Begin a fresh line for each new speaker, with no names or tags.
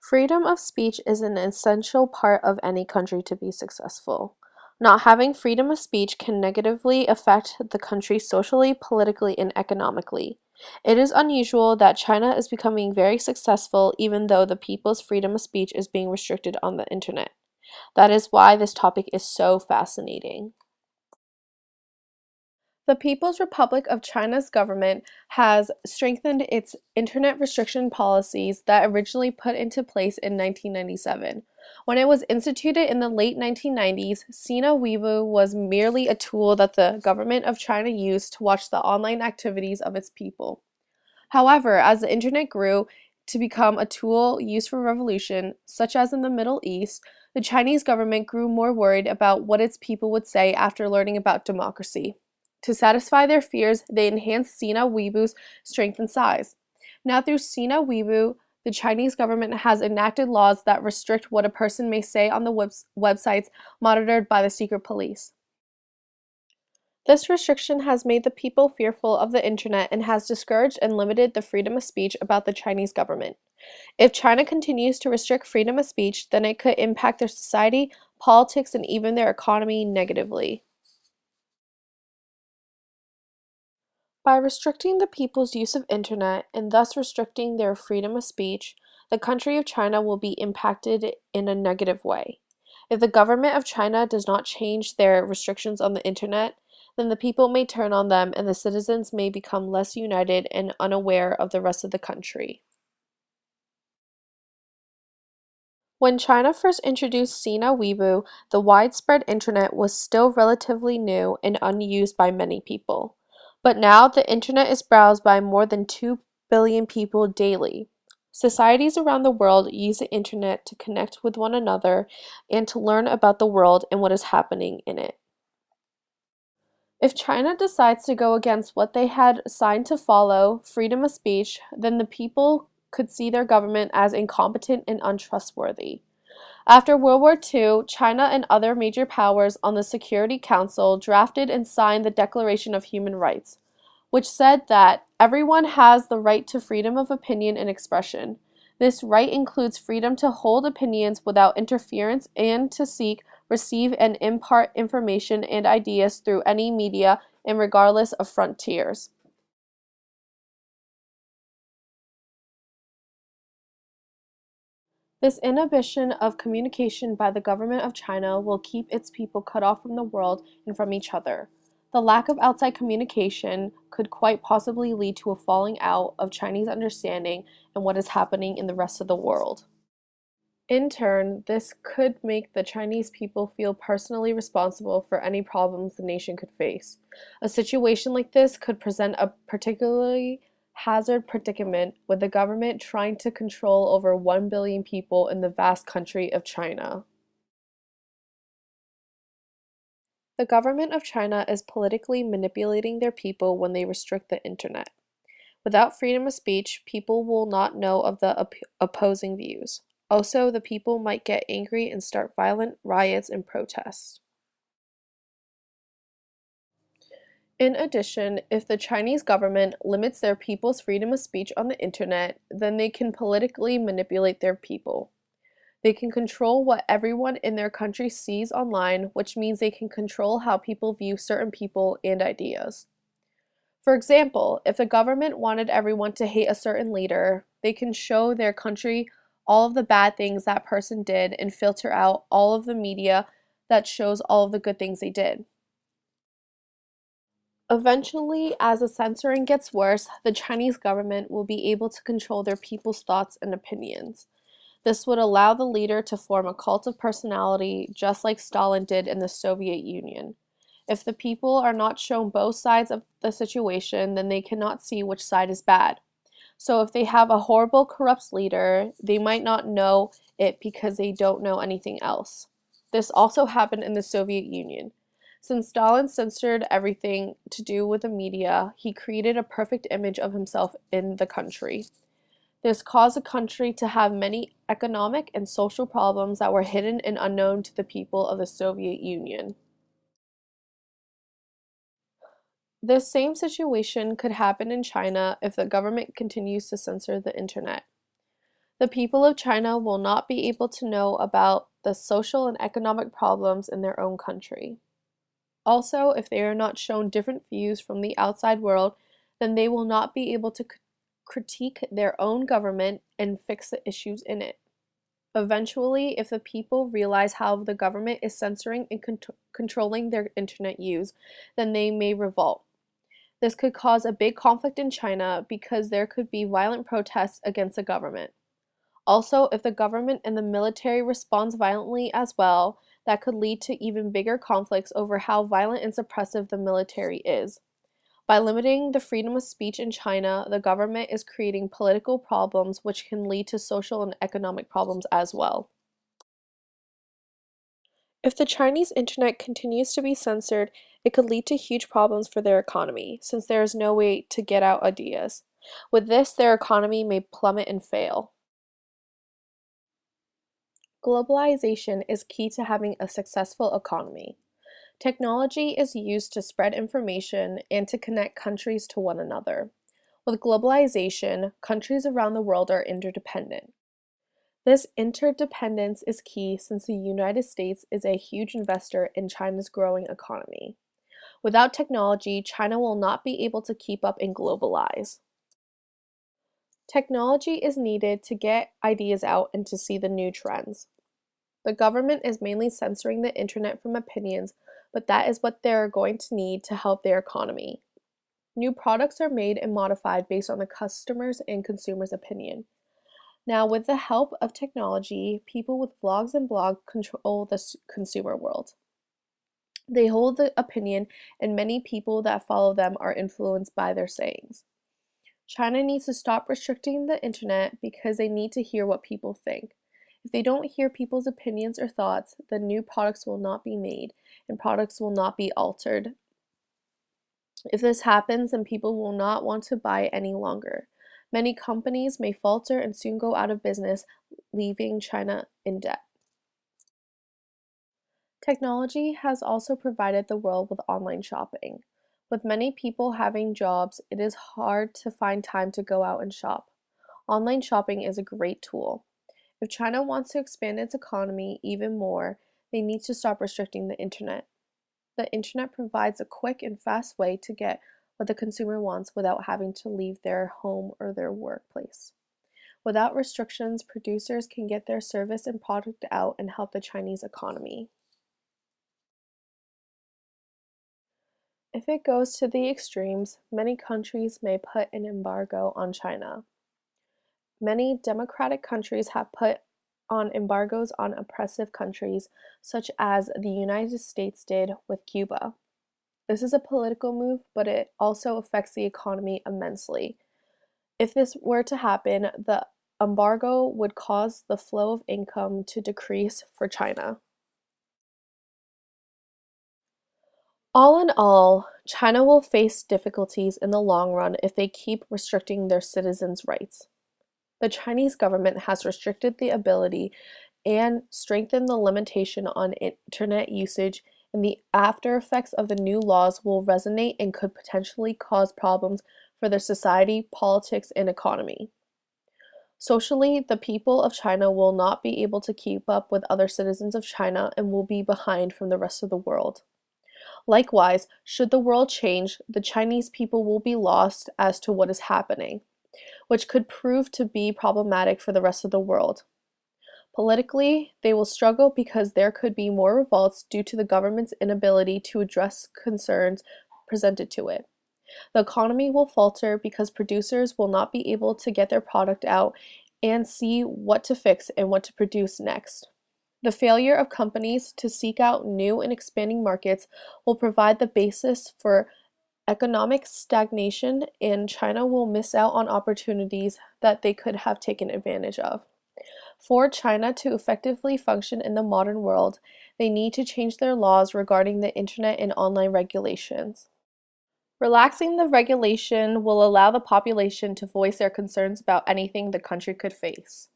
Freedom of speech is an essential part of any country to be successful. Not having freedom of speech can negatively affect the country socially, politically, and economically. It is unusual that China is becoming very successful even though the people's freedom of speech is being restricted on the internet. That is why this topic is so fascinating. The People's Republic of China's government has strengthened its internet restriction policies that originally put into place in 1997. When it was instituted in the late 1990s, Sina Weibo was merely a tool that the government of China used to watch the online activities of its people. However, as the internet grew to become a tool used for revolution, such as in the Middle East, the Chinese government grew more worried about what its people would say after learning about democracy. To satisfy their fears, they enhanced Sina Weibo's strength and size. Now, through Sina Weibo, the Chinese government has enacted laws that restrict what a person may say on the websites monitored by the secret police. This restriction has made the people fearful of the internet and has discouraged and limited the freedom of speech about the Chinese government. If China continues to restrict freedom of speech, then it could impact their society, politics, and even their economy negatively. By restricting the people's use of internet and thus restricting their freedom of speech, the country of China will be impacted in a negative way. If the government of China does not change their restrictions on the internet, then the people may turn on them and the citizens may become less united and unaware of the rest of the country. When China first introduced Sina Weibo, the widespread internet was still relatively new and unused by many people. But now the internet is browsed by more than 2 billion people daily. Societies around the world use the internet to connect with one another and to learn about the world and what is happening in it. If China decides to go against what they had signed to follow, freedom of speech, then the people could see their government as incompetent and untrustworthy. After World War II, China and other major powers on the Security Council drafted and signed the Declaration of Human Rights, which said that everyone has the right to freedom of opinion and expression. This right includes freedom to hold opinions without interference and to seek, receive, and impart information and ideas through any media and regardless of frontiers. This inhibition of communication by the government of China will keep its people cut off from the world and from each other. The lack of outside communication could quite possibly lead to a falling out of Chinese understanding and what is happening in the rest of the world. In turn, this could make the Chinese people feel personally responsible for any problems the nation could face. A situation like this could present a particularly hazard predicament with the government trying to control over 1 billion people in the vast country of China. The government of China is politically manipulating their people when they restrict the internet. Without freedom of speech, people will not know of the opposing views. Also, the people might get angry and start violent riots and protests. In addition, if the Chinese government limits their people's freedom of speech on the internet, then they can politically manipulate their people. They can control what everyone in their country sees online, which means they can control how people view certain people and ideas. For example, if the government wanted everyone to hate a certain leader, they can show their country all of the bad things that person did and filter out all of the media that shows all of the good things they did. Eventually, as the censoring gets worse, the Chinese government will be able to control their people's thoughts and opinions. This would allow the leader to form a cult of personality, just like Stalin did in the Soviet Union. If the people are not shown both sides of the situation, then they cannot see which side is bad. So if they have a horrible, corrupt leader, they might not know it because they don't know anything else. This also happened in the Soviet Union. Since Stalin censored everything to do with the media, he created a perfect image of himself in the country. This caused the country to have many economic and social problems that were hidden and unknown to the people of the Soviet Union. This same situation could happen in China if the government continues to censor the internet. The people of China will not be able to know about the social and economic problems in their own country. Also, if they are not shown different views from the outside world, then they will not be able to critique their own government and fix the issues in it. Eventually, if the people realize how the government is censoring and controlling their internet use, then they may revolt. This could cause a big conflict in China because there could be violent protests against the government. Also, if the government and the military responds violently as well, that could lead to even bigger conflicts over how violent and suppressive the military is. By limiting the freedom of speech in China, the government is creating political problems which can lead to social and economic problems as well. If the Chinese internet continues to be censored, it could lead to huge problems for their economy, since there is no way to get out ideas. With this, their economy may plummet and fail. Globalization is key to having a successful economy. Technology is used to spread information and to connect countries to one another. With globalization, countries around the world are interdependent. This interdependence is key since the United States is a huge investor in China's growing economy. Without technology, China will not be able to keep up and globalize. Technology is needed to get ideas out and to see the new trends. The government is mainly censoring the internet from opinions, but that is what they're going to need to help their economy. New products are made and modified based on the customers' and consumers' opinion. Now, with the help of technology, people with vlogs and blogs control the consumer world. They hold the opinion, and many people that follow them are influenced by their sayings. China needs to stop restricting the internet because they need to hear what people think. If they don't hear people's opinions or thoughts, then new products will not be made and products will not be altered. If this happens, then people will not want to buy any longer. Many companies may falter and soon go out of business, leaving China in debt. Technology has also provided the world with online shopping. With many people having jobs, it is hard to find time to go out and shop. Online shopping is a great tool. If China wants to expand its economy even more, they need to stop restricting the internet. The internet provides a quick and fast way to get what the consumer wants without having to leave their home or their workplace. Without restrictions, producers can get their service and product out and help the Chinese economy. If it goes to the extremes, many countries may put an embargo on China. Many democratic countries have put on embargoes on oppressive countries, such as the United States did with Cuba. This is a political move, but it also affects the economy immensely. If this were to happen, the embargo would cause the flow of income to decrease for China. All in all, China will face difficulties in the long run if they keep restricting their citizens' rights. The Chinese government has restricted the ability and strengthened the limitation on internet usage, and the after effects of the new laws will resonate and could potentially cause problems for their society, politics, and economy. Socially, the people of China will not be able to keep up with other citizens of China and will be behind from the rest of the world. Likewise, should the world change, the Chinese people will be lost as to what is happening, which could prove to be problematic for the rest of the world. Politically, they will struggle because there could be more revolts due to the government's inability to address concerns presented to it. The economy will falter because producers will not be able to get their product out and see what to fix and what to produce next. The failure of companies to seek out new and expanding markets will provide the basis for economic stagnation, and China will miss out on opportunities that they could have taken advantage of. For China to effectively function in the modern world, they need to change their laws regarding the internet and online regulations. Relaxing the regulation will allow the population to voice their concerns about anything the country could face.